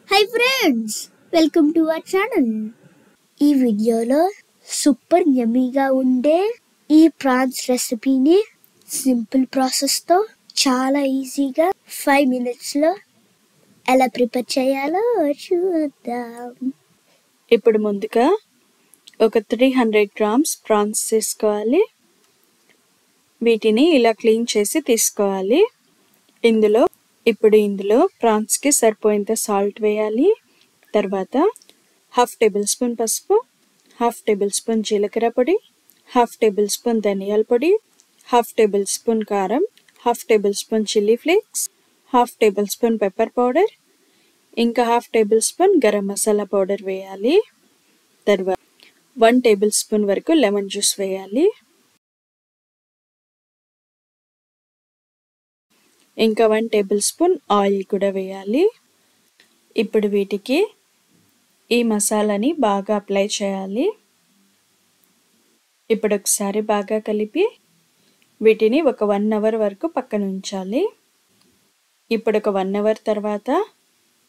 Hi friends, welcome to our channel. ఈ వీడియోలో super యమ్మీగా ఉండే ఈ ప్రాన్స్ రెసిపీని సింపుల్ ప్రాసెస్తో చాలా ఈజీగా 5 minutesలో ఎలా ప్రిపేర్ చేయాలో చూద్దాం. ఇప్పుడు ముందుగా ఒక 300 grams ప్రాన్స్ తీసుకోవాలి. వీటిని ఇలా క్లీన్ చేసి తీసుకోవాలి. ఇందులో ప్రాన్స్కి సరిపోయేంత సాల్ట్ వేయాలి. తర్వాత 1/2 tablespoon పసుపు, 1/2 tablespoon జీలకర్ర పొడి, 1/2 tablespoon ధనియాల పొడి, 1/2 tablespoon కారం, 1/2 tablespoon chilli flakes, 1/2 tablespoon pepper powder, ఇంకా 1/2 tablespoon గరం మసాలా పౌడర్ వేయాలి. తర్వాత 1 tablespoon వరకు లెమన్ జ్యూస్ వేయాలి. ఇంకా 1 tablespoon ఆయిల్ కూడా వేయాలి. ఇప్పుడు వీటికి ఈ మసాలాని బాగా అప్లై చేయాలి. ఇప్పుడు ఒకసారి బాగా కలిపి వీటిని ఒక 1 hour వరకు పక్కన ఉంచాలి. ఇప్పుడు ఒక 1 hour తర్వాత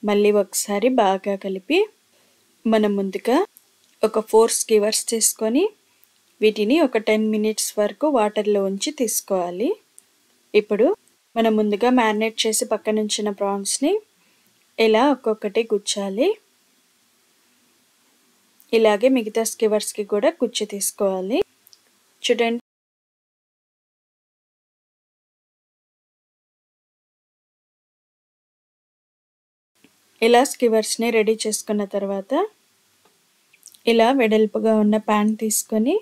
మళ్ళీ ఒకసారి బాగా కలిపి మనం ముందుగా ఒక 4 skewers తీసుకొని వీటిని ఒక 10 minutes వరకు వాటర్లో ఉంచి తీసుకోవాలి. ఇప్పుడు మనం ముందుగా మ్యారినేట్ చేసి పక్కన ఉంచిన ప్రాన్స్ని ఇలా ఒక్కొక్కటి గుచ్చాలి. ఇలాగే మిగతా స్కివర్స్కి కూడా గుచ్చి తీసుకోవాలి. చూడండి, ఇలా స్కివర్స్ని రెడీ చేసుకున్న తర్వాత ఇలా వెడల్పుగా ఉన్న ప్యాన్ తీసుకొని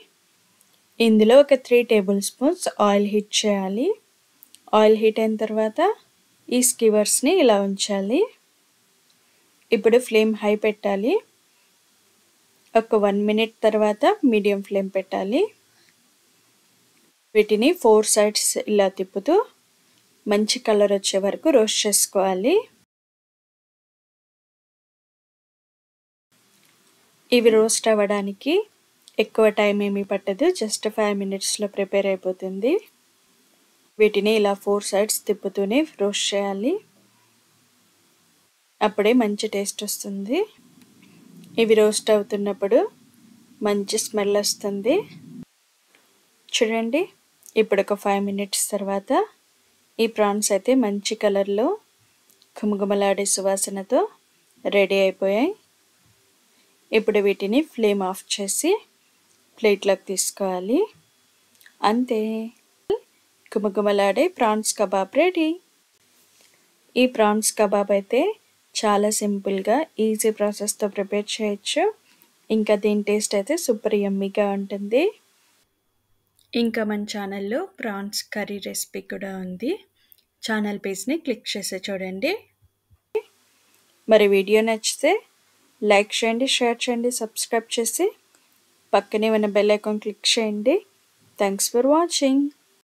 ఇందులో ఒక 3 tablespoons ఆయిల్ హీట్ చేయాలి. ఆయిల్ హీట్ అయిన తర్వాత ఈ స్కివర్స్ని ఇలా ఉంచాలి. ఇప్పుడు ఫ్లేమ్ హై పెట్టాలి. ఒక 1 minute తర్వాత మీడియం ఫ్లేమ్ పెట్టాలి. వీటిని 4 sides ఇలా తిప్పుతూ మంచి కలర్ వచ్చే వరకు రోస్ట్ చేసుకోవాలి. ఇవి రోస్ట్ అవ్వడానికి ఎక్కువ టైం ఏమీ పట్టదు, జస్ట్ 5 minutesలో ప్రిపేర్ అయిపోతుంది. వీటిని ఇలా 4 sides తిప్పుతూనే రోస్ట్ చేయాలి. అప్పుడే మంచి టేస్ట్ వస్తుంది. ఇవి రోస్ట్ అవుతున్నప్పుడు మంచి స్మెల్ వస్తుంది. చూడండి, ఇప్పుడు ఒక 5 minutes తర్వాత ఈ ప్రాన్స్ అయితే మంచి కలర్లో ఘుమఘుమలాడే సువాసనతో రెడీ అయిపోయాయి. ఇప్పుడు వీటిని ఫ్లేమ్ ఆఫ్ చేసి ప్లేట్లోకి తీసుకోవాలి. అంతే, ఘుమఘుమలాడే ప్రాన్స్ కబాబ్ రెడీ. ఈ ప్రాన్స్ కబాబ్ అయితే చాలా సింపుల్గా ఈజీ ప్రాసెస్తో ప్రిపేర్ చేయొచ్చు. ఇంకా దీని టేస్ట్ అయితే సూపర్ యమ్మీగా ఉంటుంది. ఇంకా మన ఛానల్లో ప్రాన్స్ కర్రీ రెసిపీ కూడా ఉంది. ఛానల్ పేజ్ని క్లిక్ చేసి చూడండి. మరి వీడియో నచ్చితే లైక్ చేయండి, షేర్ చేయండి, సబ్స్క్రైబ్ చేసి పక్కనే ఉన్న బెల్ ఐకాన్ క్లిక్ చేయండి. Thanks for watching.